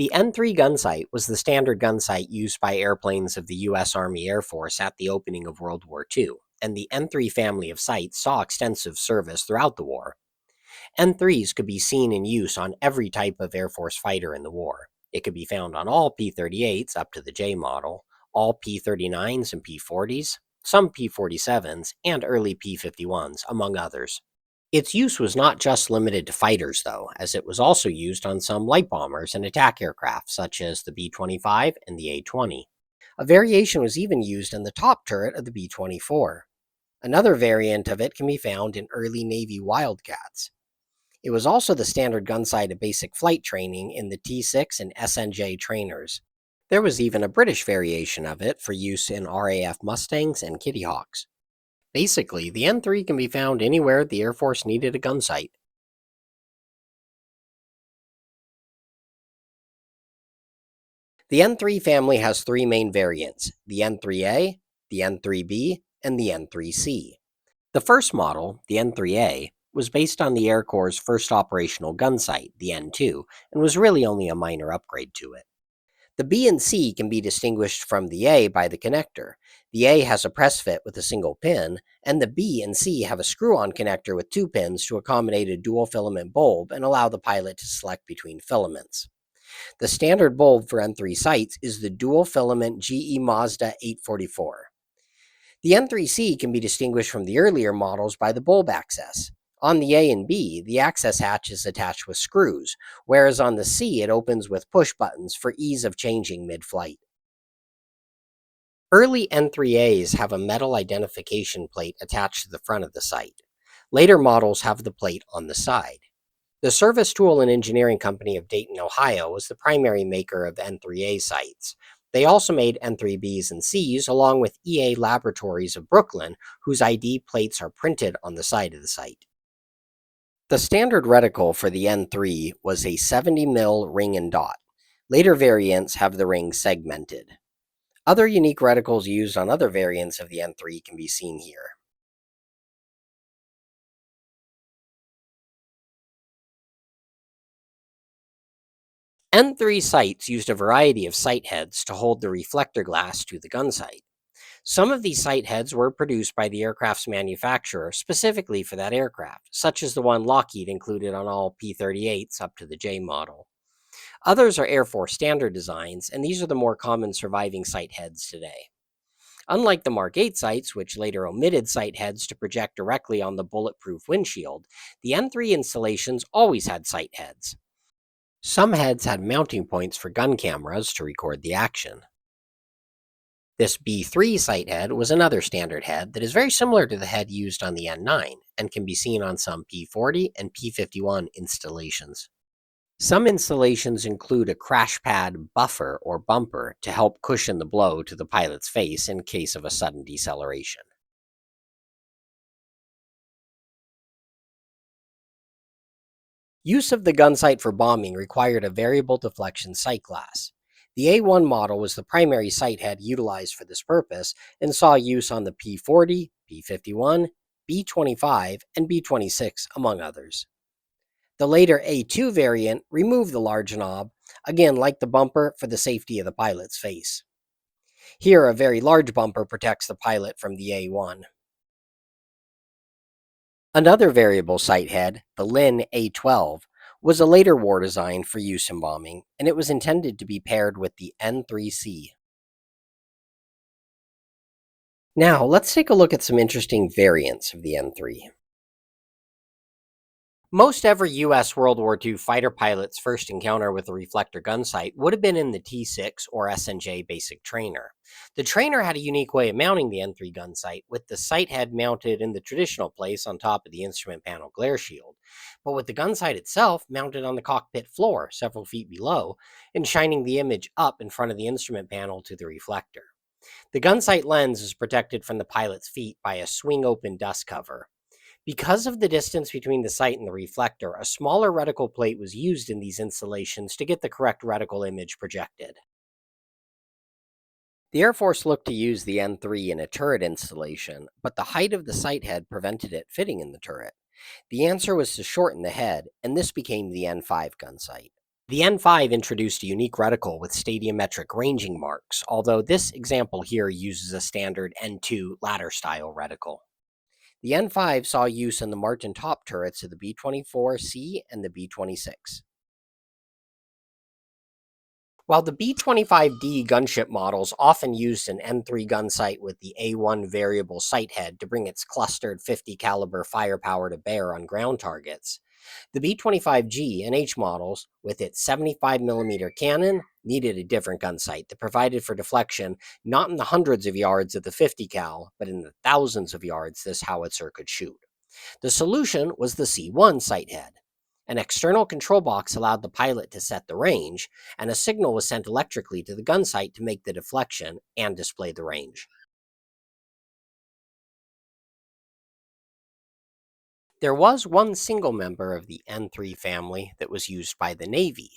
The N-3 gunsight was the standard gunsight used by airplanes of the U.S. Army Air Force at the opening of World War II, and the N-3 family of sights saw extensive service throughout the war. N-3s could be seen in use on every type of Air Force fighter in the war. It could be found on all P-38s up to the J model, all P-39s and P-40s, some P-47s, and early P-51s, among others. Its use was not just limited to fighters, though, as it was also used on some light bombers and attack aircraft, such as the B-25 and the A-20. A variation was even used in the top turret of the B-24. Another variant of it can be found in early Navy Wildcats. It was also the standard gunsight of basic flight training in the T-6 and SNJ trainers. There was even a British variation of it for use in RAF Mustangs and Kitty Hawks. Basically, the N-3 can be found anywhere the Air Force needed a gunsight. The N-3 family has three main variants: the N-3A, the N-3B, and the N-3C. The first model, the N-3A, was based on the Air Corps' first operational gunsight, the N-2, and was really only a minor upgrade to it. The B and C can be distinguished from the A by the connector. The A has a press fit with a single pin, and the B and C have a screw-on connector with two pins to accommodate a dual filament bulb and allow the pilot to select between filaments. The standard bulb for N-3 sights is the dual filament GE Mazda 844. The N-3C can be distinguished from the earlier models by the bulb access. On the A and B, the access hatch is attached with screws, whereas on the C it opens with push buttons for ease of changing mid-flight. Early N-3As have a metal identification plate attached to the front of the sight. Later models have the plate on the side. The Service Tool and Engineering Company of Dayton, Ohio was the primary maker of N-3A sights. They also made N-3Bs and Cs along with EA Laboratories of Brooklyn, whose ID plates are printed on the side of the sight. The standard reticle for the N-3 was a 70 mm ring and dot. Later variants have the ring segmented. Other unique reticles used on other variants of the N-3 can be seen here. N-3 sights used a variety of sight heads to hold the reflector glass to the gun sight. Some of these sight heads were produced by the aircraft's manufacturer specifically for that aircraft, such as the one Lockheed included on all P-38s up to the J model. Others are Air Force standard designs, and these are the more common surviving sight heads today. Unlike the Mark 8 sights, which later omitted sight heads to project directly on the bulletproof windshield, the N-3 installations always had sight heads. Some heads had mounting points for gun cameras to record the action. This B3 sight head was another standard head that is very similar to the head used on the N9 and can be seen on some P40 and P51 installations. Some installations include a crash pad buffer or bumper to help cushion the blow to the pilot's face in case of a sudden deceleration. Use of the gun sight for bombing required a variable deflection sight glass. The A1 model was the primary sight head utilized for this purpose and saw use on the P40, P51, B25, and B26, among others. The later A2 variant removed the large knob, again like the bumper, for the safety of the pilot's face. Here, a very large bumper protects the pilot from the A1. Another variable sight head, the Lin A12, was a later war design for use in bombing, and it was intended to be paired with the N-3C. Now, let's take a look at some interesting variants of the N-3. Most every U.S. World War II fighter pilot's first encounter with a reflector gun sight would have been in the T6 or SNJ basic trainer. The trainer had a unique way of mounting the N-3 gun sight, with the sight head mounted in the traditional place on top of the instrument panel glare shield, but with the gun sight itself mounted on the cockpit floor several feet below and shining the image up in front of the instrument panel to the reflector. The gun sight lens is protected from the pilot's feet by a swing-open dust cover. Because of the distance between the sight and the reflector, a smaller reticle plate was used in these installations to get the correct reticle image projected. The Air Force looked to use the N-3 in a turret installation, but the height of the sight head prevented it fitting in the turret. The answer was to shorten the head, and this became the N-5 gun sight. The N-5 introduced a unique reticle with stadiometric ranging marks, although this example here uses a standard N-2 ladder-style reticle. The N-5 saw use in the Martin top turrets of the B-24C and the B-26. While the B-25D gunship models often used an N-3 gun sight with the A-1 variable sight head to bring its clustered 50 caliber firepower to bear on ground targets, the B-25G and H models, with its 75mm cannon, needed a different gun sight that provided for deflection not in the hundreds of yards of the 50 cal, but in the thousands of yards this howitzer could shoot. The solution was the C1 sight head. An external control box allowed the pilot to set the range, and a signal was sent electrically to the gun sight to make the deflection and display the range. There was one single member of the N-3 family that was used by the Navy,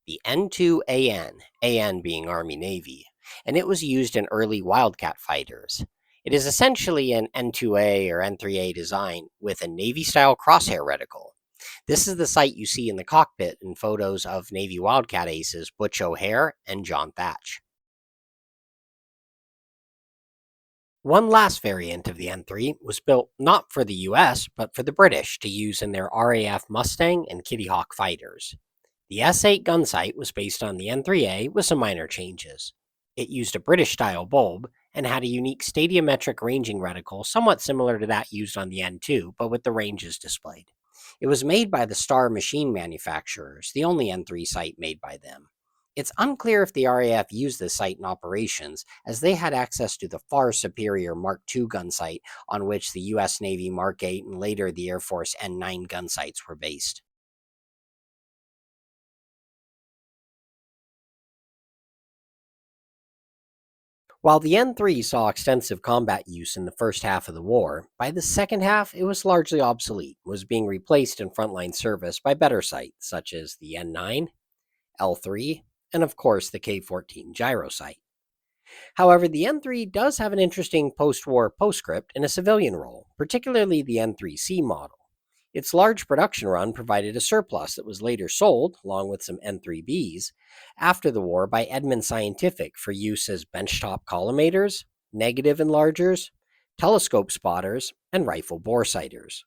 the N-2AN, AN being Army Navy, and it was used in early Wildcat fighters. It is essentially an N-2A or N-3A design with a Navy-style crosshair reticle. This is the sight you see in the cockpit in photos of Navy Wildcat aces Butch O'Hare and John Thatch. One last variant of the N-3 was built not for the US, but for the British to use in their RAF Mustang and Kitty Hawk fighters. The S-8 gun sight was based on the N-3A with some minor changes. It used a British-style bulb and had a unique stadiometric ranging reticle somewhat similar to that used on the N-2, but with the ranges displayed. It was made by the Star machine manufacturers, the only N-3 sight made by them. It's unclear if the RAF used this sight in operations, as they had access to the far superior Mark II gun sight on which the US Navy Mark VIII and later the Air Force N-9 gun sights were based. While the N-3 saw extensive combat use in the first half of the war, by the second half it was largely obsolete and was being replaced in frontline service by better sights such as the N-9, L-3, and of course the K-14 gyro sight. However, the N-3 does have an interesting post-war postscript in a civilian role, particularly the N-3C model. Its large production run provided a surplus that was later sold, along with some N-3Bs, after the war by Edmund Scientific for use as benchtop collimators, negative enlargers, telescope spotters, and rifle bore sighters.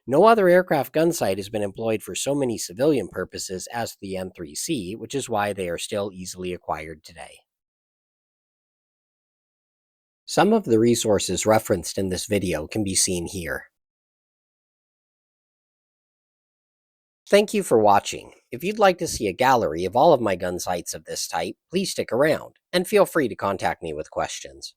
No other aircraft gun sight has been employed for so many civilian purposes as the N-3C, which is why they are still easily acquired today. Some of the resources referenced in this video can be seen here. Thank you for watching. If you'd like to see a gallery of all of my gun sights of this type, please stick around, and feel free to contact me with questions.